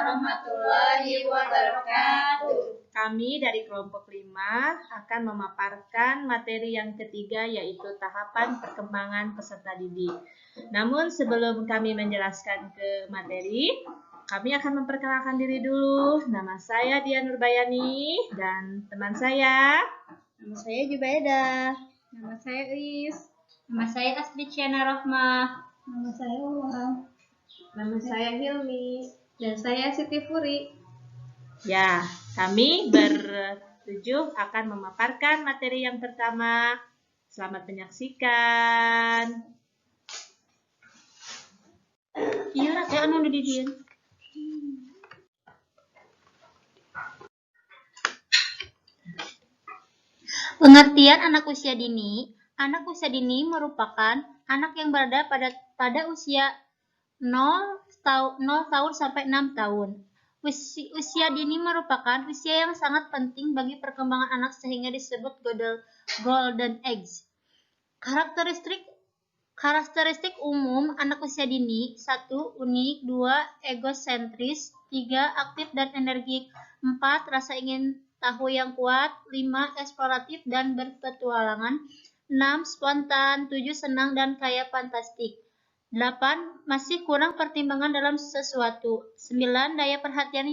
warahmatullahi wabarakatuh. Kami dari kelompok 5 akan memaparkan materi yang ketiga, yaitu tahapan perkembangan peserta didik. Namun sebelum kami menjelaskan ke materi, kami akan memperkenalkan diri dulu. Nama saya Dian Nurbayani dan teman saya. Nama saya Jubaida. Nama saya Is. Nama saya Asbisyana Rahmah. Nama saya Uwang. Nama saya Hilmi. Dan saya Siti Furi. Ya, kami bertujuh akan memaparkan materi yang pertama. Selamat menyaksikan. Iya, kayak anu di Dian. Pengertian anak usia dini. Anak usia dini merupakan anak yang berada pada usia 0 tahun sampai 6 tahun. Usia dini merupakan usia yang sangat penting bagi perkembangan anak sehingga disebut golden age. Karakteristik umum anak usia dini: 1. Unik, 2. Egosentris, 3. Aktif dan energik, 4. Rasa ingin tahu yang kuat, 5. Eksploratif dan berpetualangan, 6. Spontan, 7. Senang dan kaya fantastik, 8. Masih kurang pertimbangan dalam sesuatu, 9. Daya perhatian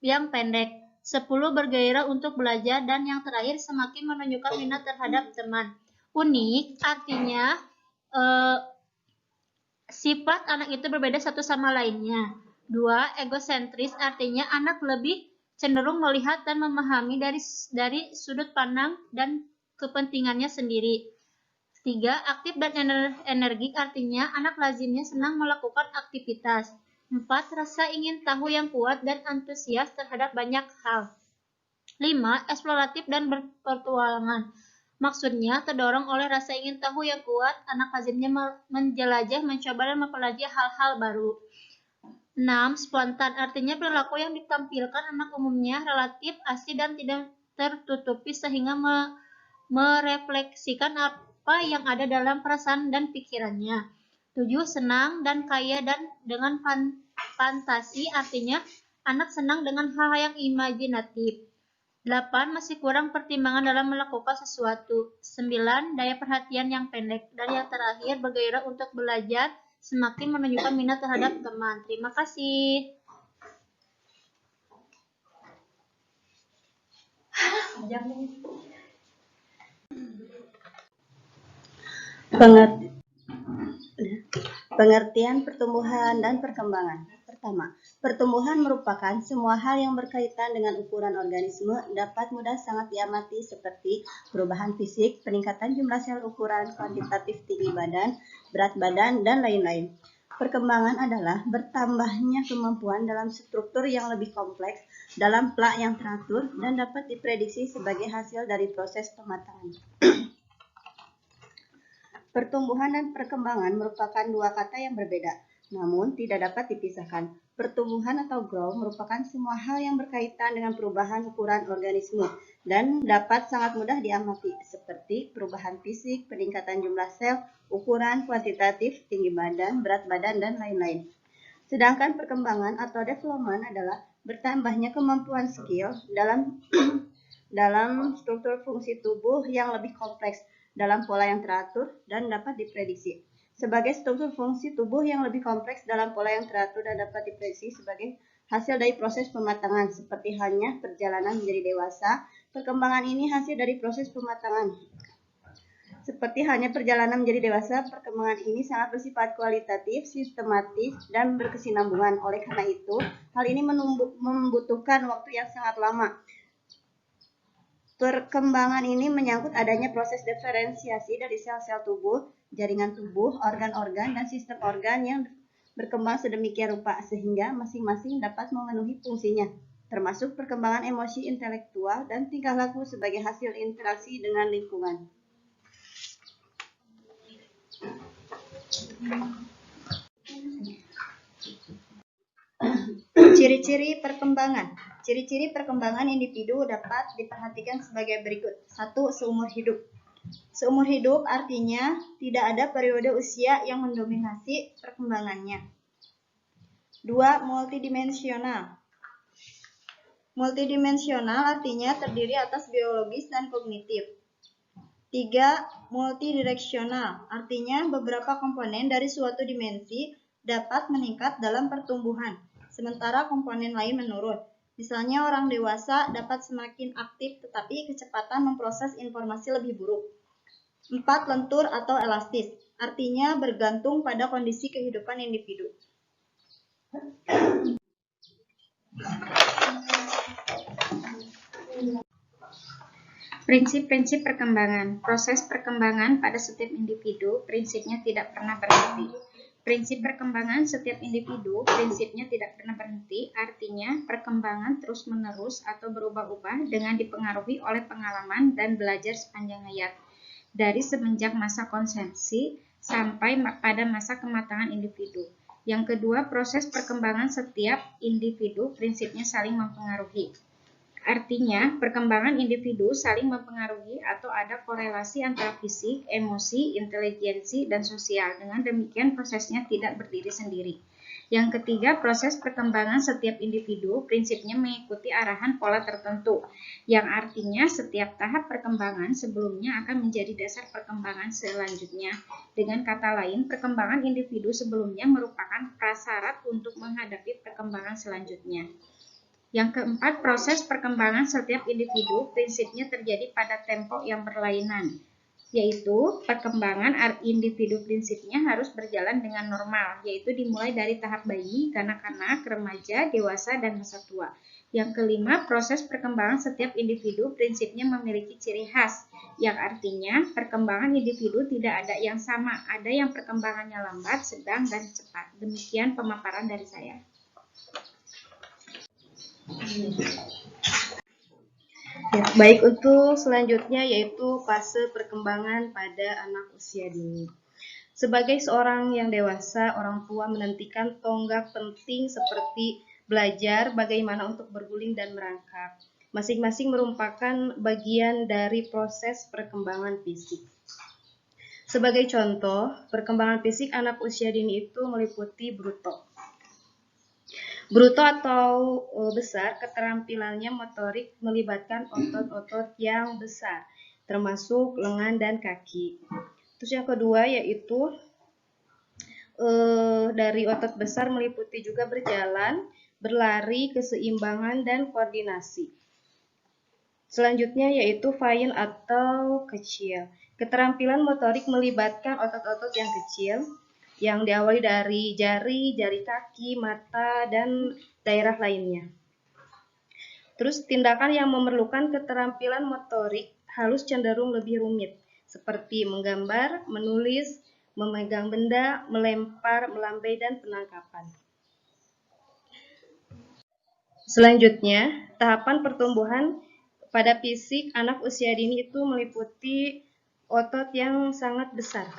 yang pendek, 10. Bergairah untuk belajar, dan yang terakhir semakin menunjukkan minat terhadap teman. Unik artinya sifat anak itu berbeda satu sama lainnya. 2. Egosentris artinya anak lebih cenderung melihat dan memahami dari sudut pandang dan kepentingannya sendiri. 3. Aktif dan energik artinya anak lazimnya senang melakukan aktivitas. 4. Rasa ingin tahu yang kuat dan antusias terhadap banyak hal. 5. Eksploratif dan berpetualangan. Maksudnya, terdorong oleh rasa ingin tahu yang kuat, anak lazimnya menjelajah, mencoba, dan mempelajari hal-hal baru. 6. Spontan artinya perilaku yang ditampilkan anak umumnya relatif asli dan tidak tertutupi sehingga merefleksikan apa yang ada dalam perasaan dan pikirannya. 7. Senang dan kaya dengan fantasi artinya anak senang dengan hal-hal yang imajinatif. 8. Masih kurang pertimbangan dalam melakukan sesuatu. 9. Daya perhatian yang pendek. Dan yang terakhir, bergairah untuk belajar, semakin menunjukkan minat terhadap teman. Terima kasih. Pengertian pertumbuhan dan perkembangan. Pertama, pertumbuhan merupakan semua hal yang berkaitan dengan ukuran organisme, dapat mudah sangat diamati seperti perubahan fisik, peningkatan jumlah sel, ukuran kuantitatif tinggi badan, berat badan, dan lain-lain. Perkembangan adalah bertambahnya kemampuan dalam struktur yang lebih kompleks, dalam plak yang teratur, dan dapat diprediksi sebagai hasil dari proses pematangan. Pertumbuhan dan perkembangan merupakan dua kata yang berbeda, namun tidak dapat dipisahkan. Pertumbuhan atau growth merupakan semua hal yang berkaitan dengan perubahan ukuran organisme dan dapat sangat mudah diamati, seperti perubahan fisik, peningkatan jumlah sel, ukuran kuantitatif, tinggi badan, berat badan, dan lain-lain. Sedangkan perkembangan atau development adalah bertambahnya kemampuan skill dalam struktur fungsi tubuh yang lebih kompleks, dalam pola yang teratur dan dapat diprediksi. Sebagai struktur fungsi tubuh yang lebih kompleks dalam pola yang teratur dan dapat diprediksi sebagai hasil dari proses pematangan, seperti halnya perjalanan menjadi dewasa. Perkembangan ini hasil dari proses pematangan. Seperti halnya perjalanan menjadi dewasa, perkembangan ini sangat bersifat kualitatif, sistematis, dan berkesinambungan. Oleh karena itu, hal ini membutuhkan waktu yang sangat lama. Perkembangan ini menyangkut adanya proses diferensiasi dari sel-sel tubuh, jaringan tubuh, organ-organ, dan sistem organ yang berkembang sedemikian rupa sehingga masing-masing dapat memenuhi fungsinya, termasuk perkembangan emosi, intelektual, dan tingkah laku sebagai hasil interaksi dengan lingkungan. Ciri-ciri perkembangan. Ciri-ciri perkembangan individu dapat diperhatikan sebagai berikut. 1. Seumur hidup. Seumur hidup artinya tidak ada periode usia yang mendominasi perkembangannya. 2. Multidimensional. Multidimensional artinya terdiri atas biologis dan kognitif. 3. Multidireksional artinya beberapa komponen dari suatu dimensi dapat meningkat dalam pertumbuhan, sementara komponen lain menurun. Misalnya orang dewasa dapat semakin aktif tetapi kecepatan memproses informasi lebih buruk. 4. Lentur atau elastis, artinya bergantung pada kondisi kehidupan individu. Prinsip-prinsip perkembangan. Proses perkembangan pada setiap individu prinsipnya tidak pernah berhenti. Prinsip perkembangan setiap individu prinsipnya tidak pernah berhenti, artinya perkembangan terus-menerus atau berubah-ubah dengan dipengaruhi oleh pengalaman dan belajar sepanjang hayat, dari semenjak masa konsepsi sampai pada masa kematangan individu. Yang kedua, proses perkembangan setiap individu prinsipnya saling mempengaruhi. Artinya, perkembangan individu saling mempengaruhi atau ada korelasi antara fisik, emosi, intelijensi, dan sosial. Dengan demikian, prosesnya tidak berdiri sendiri. Yang ketiga, proses perkembangan setiap individu prinsipnya mengikuti arahan pola tertentu, yang artinya setiap tahap perkembangan sebelumnya akan menjadi dasar perkembangan selanjutnya. Dengan kata lain, perkembangan individu sebelumnya merupakan prasyarat untuk menghadapi perkembangan selanjutnya. Yang keempat, proses perkembangan setiap individu prinsipnya terjadi pada tempo yang berlainan, yaitu perkembangan individu prinsipnya harus berjalan dengan normal, yaitu dimulai dari tahap bayi, kanak-kanak, remaja, dewasa, dan masa tua. Yang kelima, proses perkembangan setiap individu prinsipnya memiliki ciri khas, yang artinya perkembangan individu tidak ada yang sama, ada yang perkembangannya lambat, sedang, dan cepat. Demikian pemaparan dari saya. Ya, baik, untuk selanjutnya yaitu fase perkembangan pada anak usia dini. Sebagai seorang yang dewasa, orang tua menantikan tonggak penting seperti belajar bagaimana untuk berguling dan merangkak. Masing-masing merupakan bagian dari proses perkembangan fisik. Sebagai contoh, perkembangan fisik anak usia dini itu meliputi bruto. Bruto atau besar, keterampilannya motorik melibatkan otot-otot yang besar, termasuk lengan dan kaki. Terus yang kedua yaitu dari otot besar meliputi juga berjalan, berlari, keseimbangan, dan koordinasi. Selanjutnya yaitu fine atau kecil. Keterampilan motorik melibatkan otot-otot yang kecil, yang diawali dari jari, jari kaki, mata, dan daerah lainnya. Terus tindakan yang memerlukan keterampilan motorik halus cenderung lebih rumit, seperti menggambar, menulis, memegang benda, melempar, melambai, dan penangkapan. Selanjutnya, tahapan pertumbuhan pada fisik anak usia dini itu meliputi otot yang sangat besar.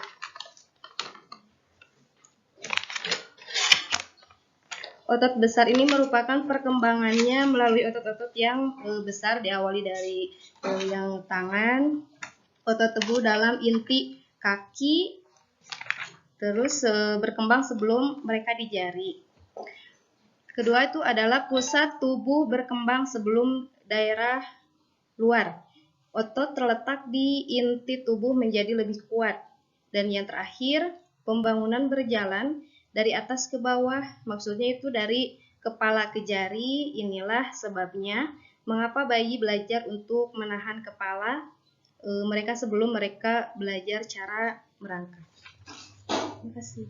Otot besar ini merupakan perkembangannya melalui otot-otot yang besar, diawali dari yang tangan, otot tebu dalam inti kaki, terus berkembang sebelum mereka di jari. Kedua itu adalah pusat tubuh berkembang sebelum daerah luar. Otot terletak di inti tubuh menjadi lebih kuat. Dan yang terakhir, pembangunan berjalan dari atas ke bawah, maksudnya itu dari kepala ke jari. Inilah sebabnya mengapa bayi belajar untuk menahan kepala mereka sebelum mereka belajar cara merangkak. Terima kasih.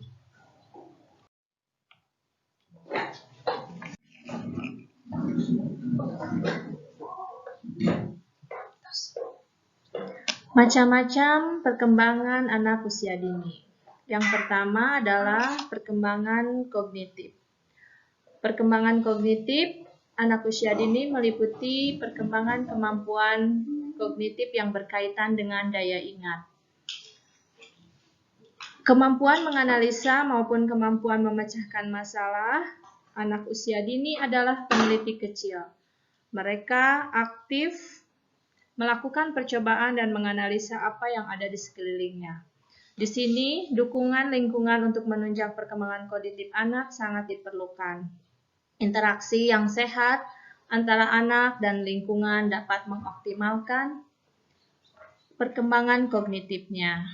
Macam-macam perkembangan anak usia dini. Yang pertama adalah perkembangan kognitif. Perkembangan kognitif anak usia dini meliputi perkembangan kemampuan kognitif yang berkaitan dengan daya ingat. Kemampuan menganalisa maupun kemampuan memecahkan masalah anak usia dini adalah peneliti kecil. Mereka aktif melakukan percobaan dan menganalisa apa yang ada di sekelilingnya. Di sini, dukungan lingkungan untuk menunjang perkembangan kognitif anak sangat diperlukan. Interaksi yang sehat antara anak dan lingkungan dapat mengoptimalkan perkembangan kognitifnya.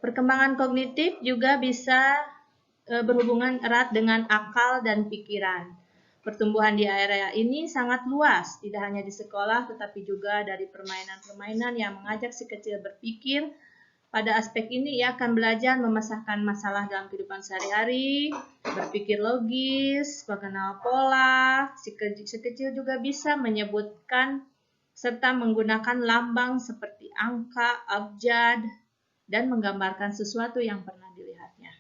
Perkembangan kognitif juga bisa berhubungan erat dengan akal dan pikiran. Pertumbuhan di area ini sangat luas, tidak hanya di sekolah, tetapi juga dari permainan-permainan yang mengajak si kecil berpikir. Pada aspek ini, ia akan belajar memecahkan masalah dalam kehidupan sehari-hari, berpikir logis, mengenal pola. Si kecil juga bisa menyebutkan serta menggunakan lambang seperti angka, abjad, dan menggambarkan sesuatu yang pernah dilihatnya.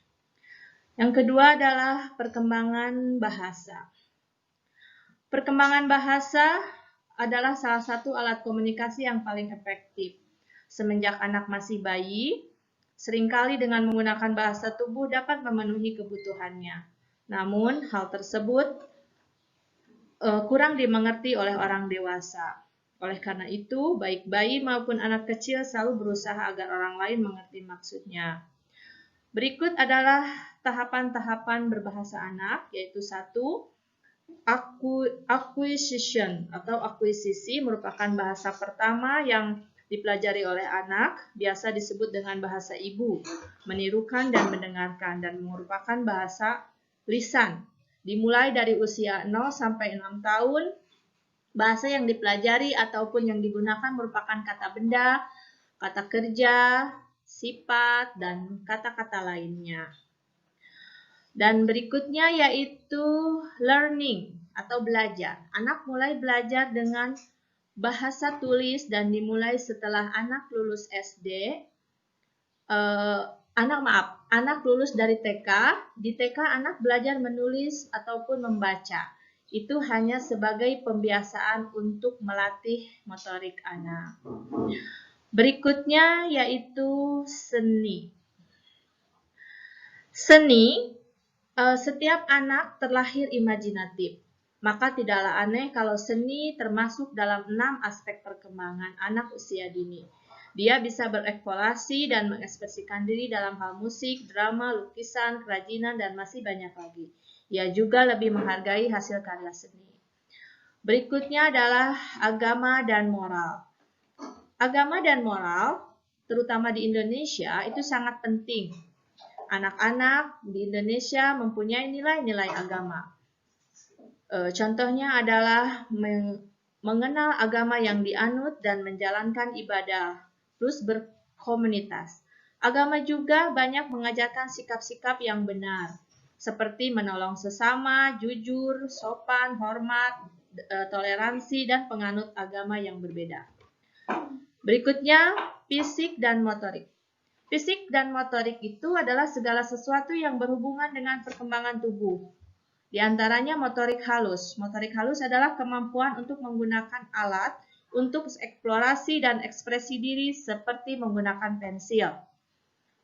Yang kedua adalah perkembangan bahasa. Perkembangan bahasa adalah salah satu alat komunikasi yang paling efektif. Semenjak anak masih bayi, seringkali dengan menggunakan bahasa tubuh dapat memenuhi kebutuhannya. Namun, hal tersebut kurang dimengerti oleh orang dewasa. Oleh karena itu, baik bayi maupun anak kecil selalu berusaha agar orang lain mengerti maksudnya. Berikut adalah tahapan-tahapan berbahasa anak, yaitu 1. Acquisition atau akuisisi merupakan bahasa pertama yang dipelajari oleh anak, biasa disebut dengan bahasa ibu, menirukan dan mendengarkan, dan merupakan bahasa lisan. Dimulai dari usia 0 sampai 6 tahun, bahasa yang dipelajari ataupun yang digunakan merupakan kata benda, kata kerja, sifat, dan kata-kata lainnya. Dan berikutnya yaitu learning atau belajar. Anak mulai belajar dengan bahasa tulis dan dimulai setelah anak lulus SD. Anak lulus dari TK. Di TK anak belajar menulis ataupun membaca. Itu hanya sebagai pembiasaan untuk melatih motorik anak. Berikutnya yaitu seni. Seni, setiap anak terlahir imajinatif. Maka tidaklah aneh kalau seni termasuk dalam 6 aspek perkembangan anak usia dini. Dia bisa bereksplorasi dan mengekspresikan diri dalam hal musik, drama, lukisan, kerajinan, dan masih banyak lagi. Ia juga lebih menghargai hasil karya seni. Berikutnya adalah agama dan moral. Agama dan moral, terutama di Indonesia, itu sangat penting. Anak-anak di Indonesia mempunyai nilai-nilai agama. Contohnya adalah mengenal agama yang dianut dan menjalankan ibadah, plus berkomunitas. Agama juga banyak mengajarkan sikap-sikap yang benar, seperti menolong sesama, jujur, sopan, hormat, toleransi, dan penganut agama yang berbeda. Berikutnya, fisik dan motorik. Fisik dan motorik itu adalah segala sesuatu yang berhubungan dengan perkembangan tubuh. Di antaranya motorik halus. Motorik halus adalah kemampuan untuk menggunakan alat untuk eksplorasi dan ekspresi diri seperti menggunakan pensil.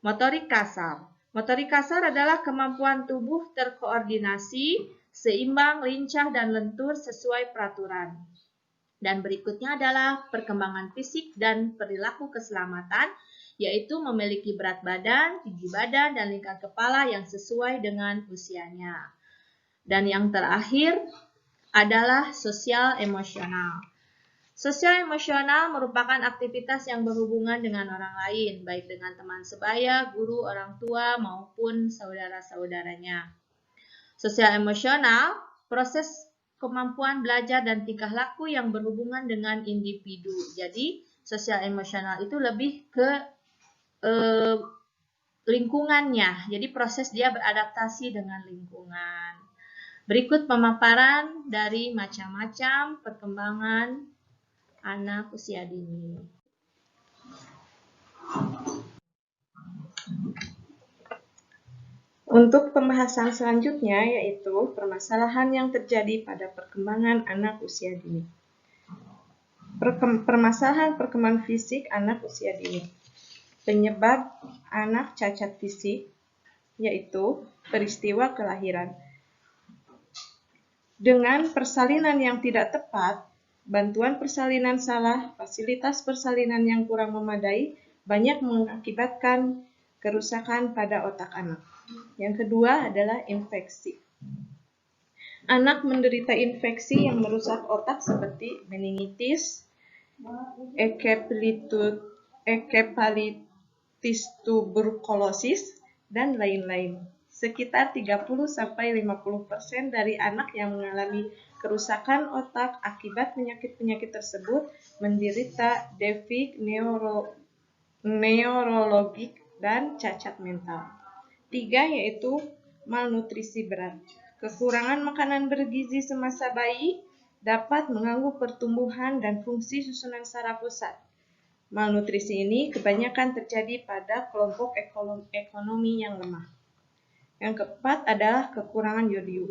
Motorik kasar. Motorik kasar adalah kemampuan tubuh terkoordinasi, seimbang, lincah, dan lentur sesuai peraturan. Dan berikutnya adalah perkembangan fisik dan perilaku keselamatan, yaitu memiliki berat badan, tinggi badan, dan lingkar kepala yang sesuai dengan usianya. Dan yang terakhir adalah sosial emosional. Sosial emosional merupakan aktivitas yang berhubungan dengan orang lain, baik dengan teman sebaya, guru, orang tua, maupun saudara-saudaranya. Sosial emosional, proses kemampuan belajar dan tingkah laku yang berhubungan dengan individu. Jadi, sosial emosional itu lebih ke lingkungannya. Jadi, proses dia beradaptasi dengan lingkungan. Berikut pemaparan dari macam-macam perkembangan anak usia dini. Untuk pembahasan selanjutnya yaitu permasalahan yang terjadi pada perkembangan anak usia dini. Permasalahan perkembangan fisik anak usia dini. Penyebab anak cacat fisik yaitu peristiwa kelahiran. Dengan persalinan yang tidak tepat, bantuan persalinan salah, fasilitas persalinan yang kurang memadai, banyak mengakibatkan kerusakan pada otak anak. Yang kedua adalah infeksi. Anak menderita infeksi yang merusak otak seperti meningitis, enkefalitis tuberkulosis, dan lain-lain. Sekitar 30-50% dari anak yang mengalami kerusakan otak akibat penyakit-penyakit tersebut menderita defek neurologik dan cacat mental. 3 yaitu malnutrisi berat. Kekurangan makanan bergizi semasa bayi dapat mengganggu pertumbuhan dan fungsi susunan saraf pusat. Malnutrisi ini kebanyakan terjadi pada kelompok ekonomi yang lemah. Yang keempat adalah kekurangan yodium.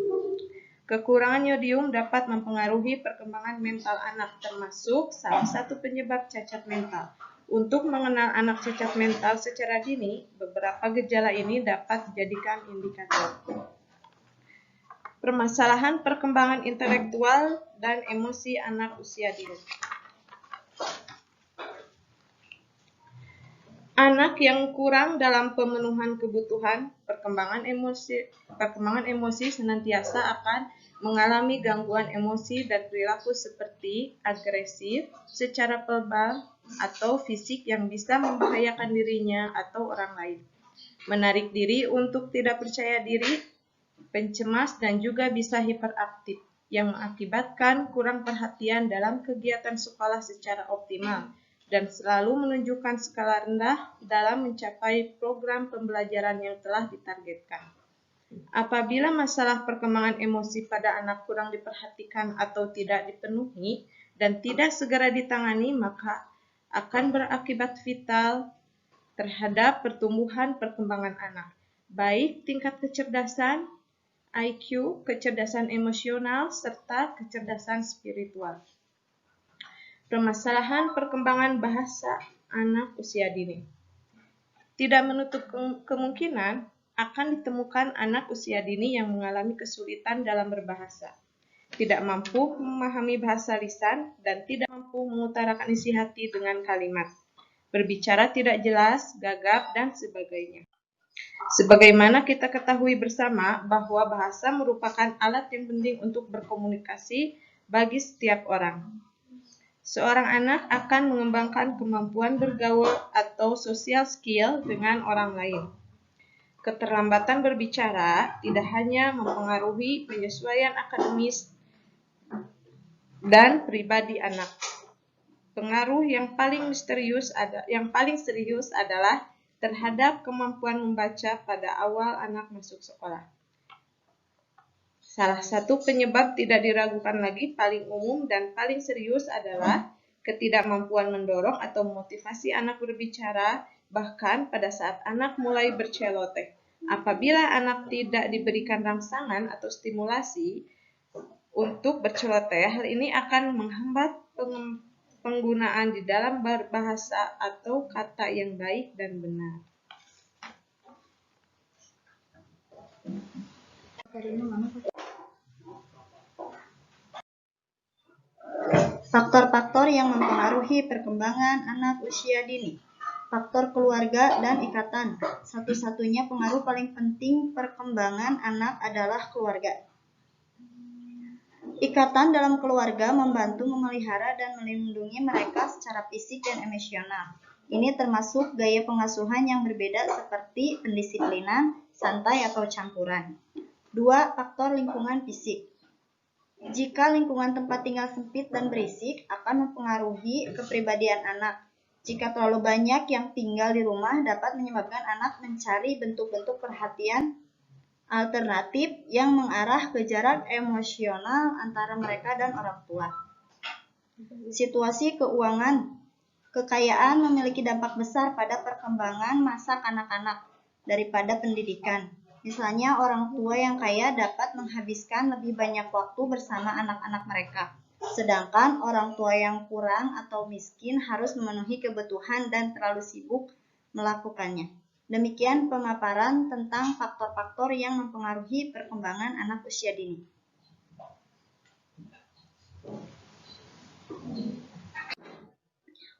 Kekurangan yodium dapat mempengaruhi perkembangan mental anak, termasuk salah satu penyebab cacat mental. Untuk mengenal anak cacat mental secara dini, beberapa gejala ini dapat dijadikan indikator. Permasalahan perkembangan intelektual dan emosi anak usia dini. Anak yang kurang dalam pemenuhan kebutuhan, perkembangan emosi senantiasa akan mengalami gangguan emosi dan perilaku seperti agresif secara verbal atau fisik yang bisa membahayakan dirinya atau orang lain. Menarik diri untuk tidak percaya diri, pencemas, dan juga bisa hiperaktif yang mengakibatkan kurang perhatian dalam kegiatan sekolah secara optimal dan selalu menunjukkan skala rendah dalam mencapai program pembelajaran yang telah ditargetkan. Apabila masalah perkembangan emosi pada anak kurang diperhatikan atau tidak dipenuhi dan tidak segera ditangani, maka akan berakibat vital terhadap pertumbuhan perkembangan anak, baik tingkat kecerdasan, IQ, kecerdasan emosional, serta kecerdasan spiritual. Permasalahan perkembangan bahasa anak usia dini. Tidak menutup kemungkinan akan ditemukan anak usia dini yang mengalami kesulitan dalam berbahasa, tidak mampu memahami bahasa lisan, dan tidak mampu mengutarakan isi hati dengan kalimat, berbicara tidak jelas, gagap, dan sebagainya. Sebagaimana kita ketahui bersama bahwa bahasa merupakan alat yang penting untuk berkomunikasi bagi setiap orang. Seorang anak akan mengembangkan kemampuan bergaul atau social skill dengan orang lain. Keterlambatan berbicara tidak hanya mempengaruhi penyesuaian akademis dan pribadi anak. Pengaruh yang paling serius adalah terhadap kemampuan membaca pada awal anak masuk sekolah. Salah satu penyebab tidak diragukan lagi paling umum dan paling serius adalah ketidakmampuan mendorong atau memotivasi anak berbicara, bahkan pada saat anak mulai berceloteh. Apabila anak tidak diberikan rangsangan atau stimulasi untuk berceloteh, hal ini akan menghambat penggunaan di dalam berbahasa atau kata yang baik dan benar. Faktor-faktor yang mempengaruhi perkembangan anak usia dini. Faktor keluarga dan ikatan. Satu-satunya pengaruh paling penting perkembangan anak adalah keluarga. Ikatan dalam keluarga membantu memelihara dan melindungi mereka secara fisik dan emosional. Ini termasuk gaya pengasuhan yang berbeda seperti pendisiplinan, santai atau campuran. 2. Faktor lingkungan fisik. Jika lingkungan tempat tinggal sempit dan berisik, akan mempengaruhi kepribadian anak. Jika terlalu banyak yang tinggal di rumah, dapat menyebabkan anak mencari bentuk-bentuk perhatian alternatif yang mengarah ke jarak emosional antara mereka dan orang tua. Situasi keuangan. Kekayaan memiliki dampak besar pada perkembangan masa kanak-kanak daripada pendidikan. Misalnya, orang tua yang kaya dapat menghabiskan lebih banyak waktu bersama anak-anak mereka, sedangkan orang tua yang kurang atau miskin harus memenuhi kebutuhan dan terlalu sibuk melakukannya. Demikian pemaparan tentang faktor-faktor yang mempengaruhi perkembangan anak usia dini.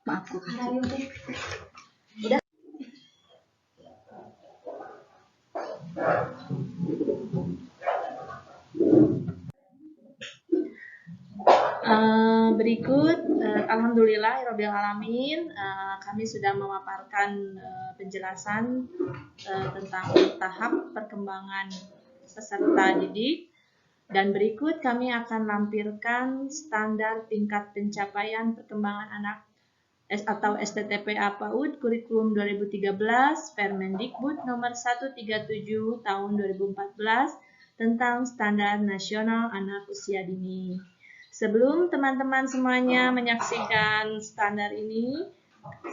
Maaf, udah. Berikut, alhamdulillahirabbil alamin, kami sudah memaparkan penjelasan tentang tahap perkembangan peserta didik, dan berikut kami akan lampirkan standar tingkat pencapaian perkembangan anak atau STTPA PAUD kurikulum 2013 Permendikbud nomor 137 tahun 2014 tentang standar nasional anak usia dini. Sebelum teman-teman semuanya menyaksikan standar ini,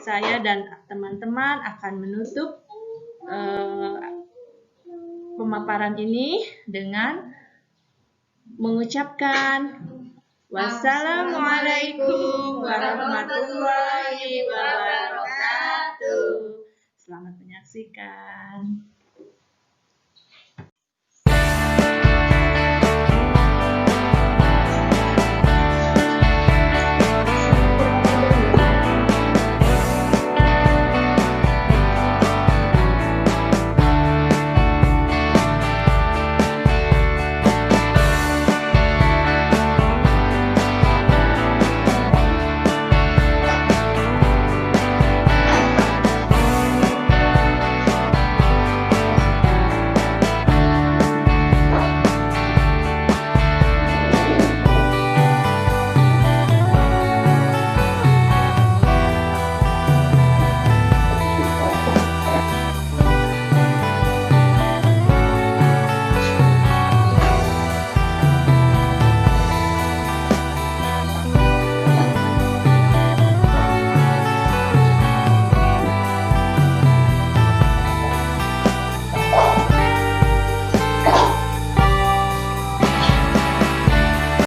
saya dan teman-teman akan menutup pemaparan ini dengan mengucapkan wassalamualaikum warahmatullahi wabarakatuh. Selamat menyaksikan.